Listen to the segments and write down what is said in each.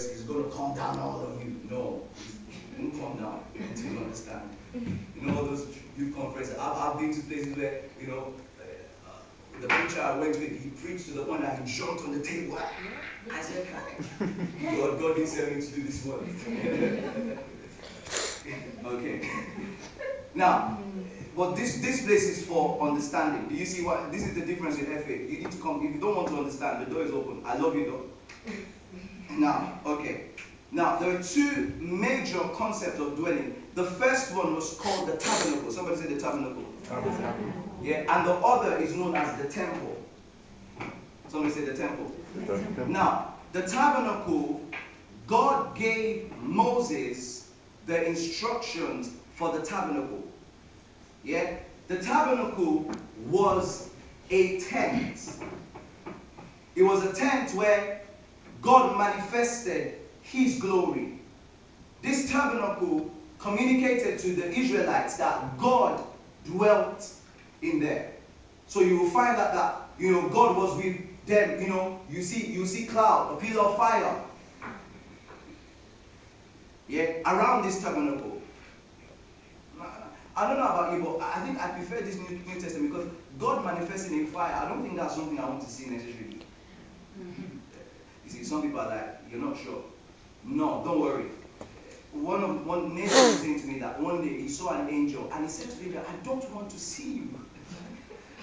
conference, he's going to calm down all of you. No, he won't calm down until you understand. You know, all those youth conferences. I've been to places where, you know, the preacher I went with, he preached to the point that he jumped on the table. I said, "Hi, God didn't send me to do this work." Okay. Now, but this place is for understanding. Do you see what this is the difference with FA? You need to come. If you don't want to understand, the door is open. I love you though. Now, okay. Now, there are two major concepts of dwelling. The first one was called the tabernacle. Somebody say the tabernacle. Tabernacle. Yeah, and the other is known as the temple. Somebody say the temple. The temple. Now, the tabernacle, God gave Moses the instructions for the tabernacle. Yeah, the tabernacle was a tent. It was a tent where God manifested his glory. This tabernacle communicated to the Israelites that God dwelt in there. So you will find that God was with them. You see cloud, a pillar of fire. Yeah, around this tabernacle. I don't know about you, but I think I prefer this New Testament because God manifesting in fire. I don't think that's something I want to see necessarily. You see, some people are like, you're not sure. No, don't worry. One neighbor was saying to me that one day he saw an angel and he said to David, I don't want to see you.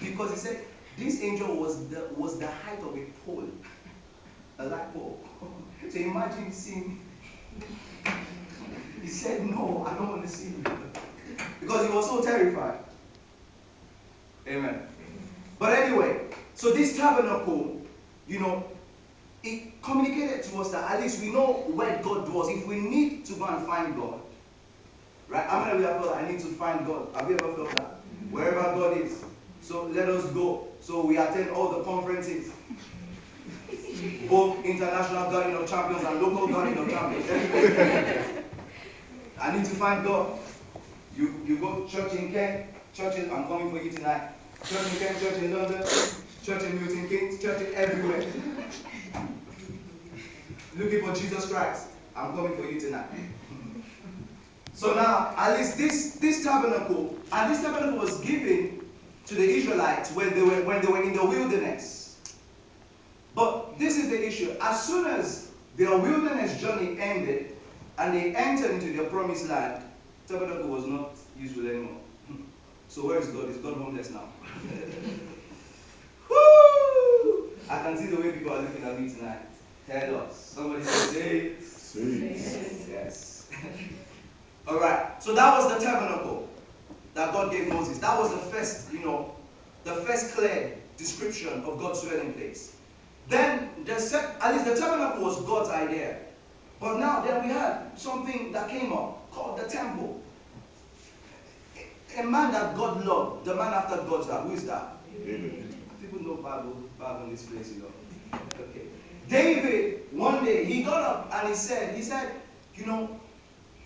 Because he said this angel was the height of a pole. A light pole. So imagine seeing. He said, no, I don't want to see you. Because he was so terrified. Amen. But anyway, so this tabernacle, it communicated to us that at least we know where God was. If we need to go and find God, right? How many of you have felt I need to find God? Have you ever felt that? Wherever God is. So let us go. So we attend all the conferences. Both international garden of champions and local garden of champions. Everywhere. I need to find God. You go to church in Kent, churches, I'm coming for you tonight. Church in Kent, church in London, church in Milton Keynes, church in everywhere. Looking for Jesus Christ. I'm coming for you tonight. So now, at least this tabernacle, and this tabernacle was given to the Israelites when they were in the wilderness. But this is the issue. As soon as their wilderness journey ended and they entered into their promised land, tabernacle was not useful anymore. So where is God? Is God homeless now? Woo! I can see the way people are looking at me tonight. Tell us. Somebody say, yes. All right. So that was the tabernacle that God gave Moses. That was the first clear description of God's dwelling place. Then at least the tabernacle was God's idea. But now then we had something that came up called the temple. A man that God loved, the man after God's heart. Who is that? David. People know Bible in this place, Okay. David, one day, he got up and he said,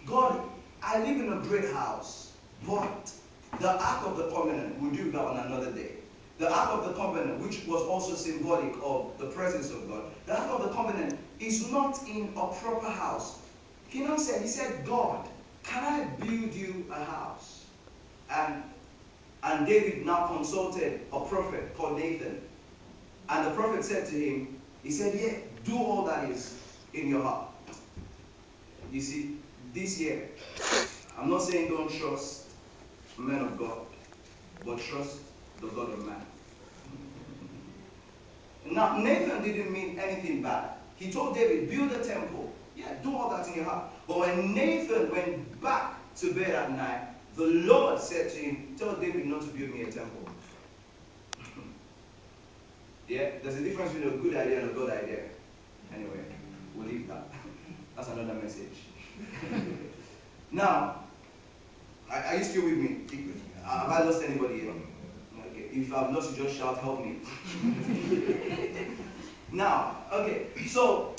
God, I live in a great house, but the Ark of the Covenant, we'll do that on another day. The Ark of the Covenant, which was also symbolic of the presence of God, the Ark of the Covenant is not in a proper house. He said, God, can I build you a house? And David now consulted a prophet called Nathan. And the prophet said to him, he said, yeah, do all that is in your heart. You see, this year, I'm not saying don't trust men of God, but trust the God of man. Now, Nathan didn't mean anything bad. He told David, build a temple. Yeah, do all that in your heart. But when Nathan went back to bed at night, the Lord said to him, tell David not to build me a temple. Yeah, there's a difference between a good idea and a good idea. Anyway, we'll leave that. That's another message. Now, are you still with me? Have I lost anybody here? Okay, if I've lost you, just shout, help me. Now, okay, so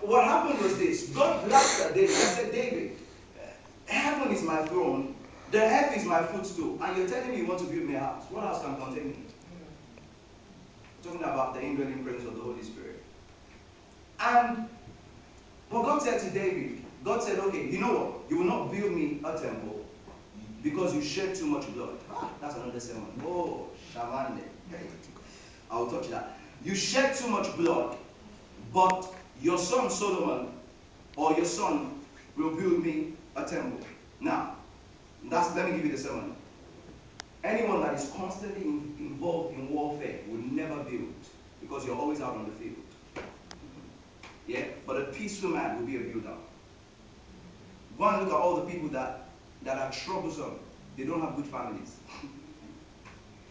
what happened was this. God laughed at David and said, David, heaven is my throne, the earth is my footstool, and you're telling me you want to build me a house. What house can contain me? Talking about the indwelling presence of the Holy Spirit. God said to David, God said, okay, you know what? You will not build me a temple because you shed too much blood. That's another sermon. Oh, Shamande. I'll touch that. You shed too much blood, but your son Solomon, or your son, will build me a temple. Now, let me give you the sermon. Anyone that is constantly involved in warfare will never build, because you're always out on the field. Yeah? But a peaceful man will be a builder. Go and look at all the people that are troublesome. They don't have good families.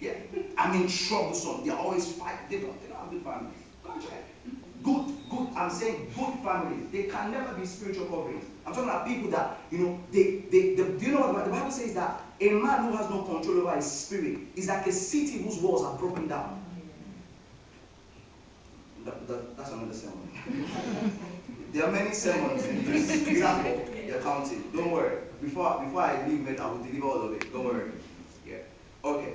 Yeah? I mean troublesome. They always fight. They don't have good families. Go and check. Good. I'm saying good families. They can never be spiritual coverings. I'm talking about people that, do you know what the Bible says, that a man who has no control over his spirit is like a city whose walls are broken down. That's another sermon. There are many sermons in this example. You're counting. Don't worry. Before I leave it, I will deliver all of it. Don't worry. Yeah. Okay.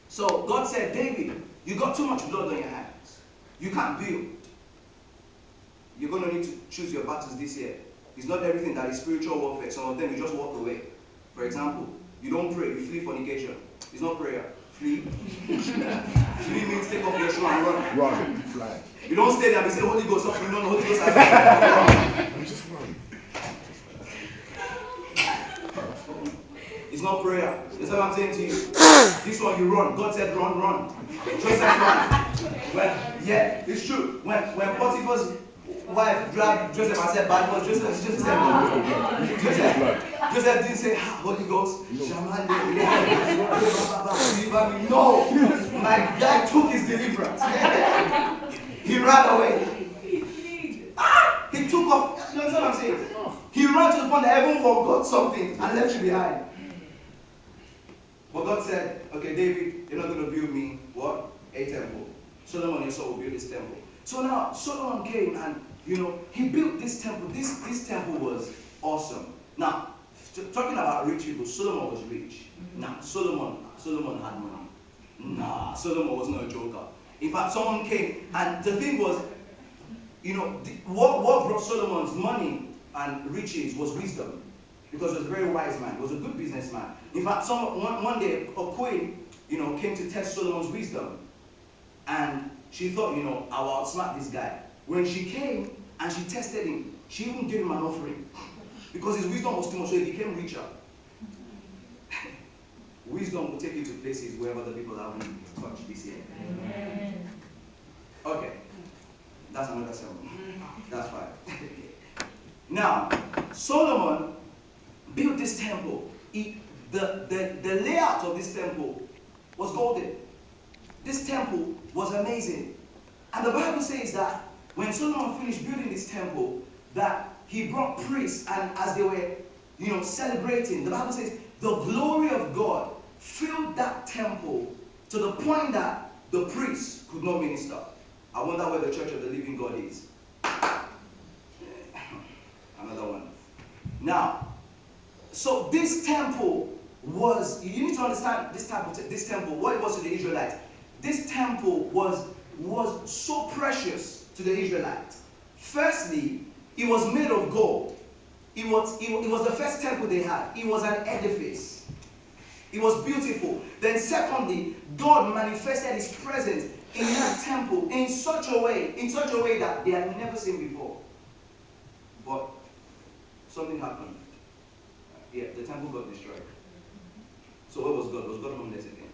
So God said, David, you got too much blood on your hands. You can't build. You're going to need to choose your battles this year. It's not everything that is spiritual warfare. Some of them you just walk away. For example, you don't pray, you flee fornication. It's not prayer. Flee. Flee means take off your shoe and run. Run, fly. You don't stay there and say, Holy Ghost, something. No, Holy Ghost has run. Just run. It's not prayer. That's what I'm saying to you. This one you run. God said run, run. Joseph run. Yeah, it's true. When Potiphar's wife grabbed Joseph and said bad words, Joseph said, Joseph didn't say, Holy Ghost, Shaman, deliver me. No, my guy took his deliverance. He ran away. He took off. You know what I'm saying? He ran to the point that heaven forgot something and left you behind. But God said, okay, David, you're not going to build me, what? A temple. Solomon, your son, will build this temple. So now, Solomon came and, he built this temple. This temple was awesome. Now, talking about rich people, Solomon was rich. Now, Solomon had money. Nah, Solomon was not a joker. In fact, someone came, and the thing was, what brought Solomon's money and riches was wisdom. Because he was a very wise man. He was a good businessman. In fact, one day, a queen, came to test Solomon's wisdom. And she thought, I will outsmart this guy. When she came and she tested him, she even gave him an offering. Because his wisdom was too much, so he became richer. Wisdom will take you to places where other people haven't touched this year. Okay. That's another sermon. That's fine. Now, Solomon built this temple. The layout of this temple was golden. This temple was amazing. And the Bible says that when Solomon finished building this temple, that he brought priests, and as they were, celebrating, the Bible says the glory of God filled that temple to the point that the priests could not minister. I wonder where the Church of the Living God is. Another one. Now, so this temple was, you need to understand this temple, what it was to the Israelites. This temple was so precious to the Israelites. Firstly, it was made of gold. It was the first temple they had. It was an edifice. It was beautiful. Then secondly, God manifested his presence in that temple in such a way that they had never seen before. But something happened. Yeah, the temple got destroyed. So where was God? Was God homeless again?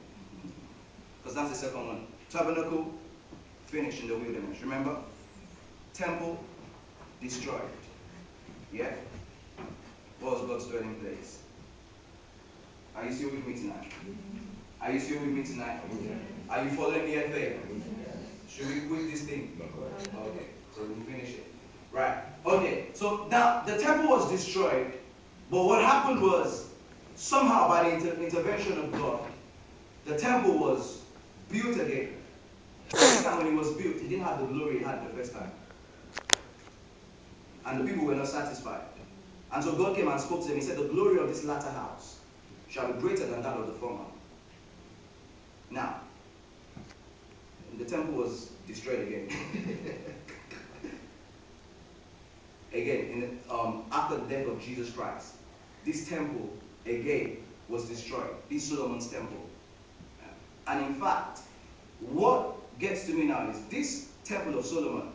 Because that's the second one. Tabernacle, finished in the wilderness. Remember? Temple, destroyed. Yeah? What was God's dwelling place? Are you still with me tonight? Are you still with me tonight? Are you following me at faith? Should we quit this thing? Okay, so we'll finish it. Right. Okay, so now the temple was destroyed, but what happened was, somehow by the intervention of God, the temple was built again. The first time when it was built, it didn't have the glory it had the first time. And the people were not satisfied. And so God came and spoke to them. He said, the glory of this latter house shall be greater than that of the former. Now, the temple was destroyed again. again, after the death of Jesus Christ, this temple again was destroyed. This Solomon's temple. And in fact, what gets to me now is this temple of Solomon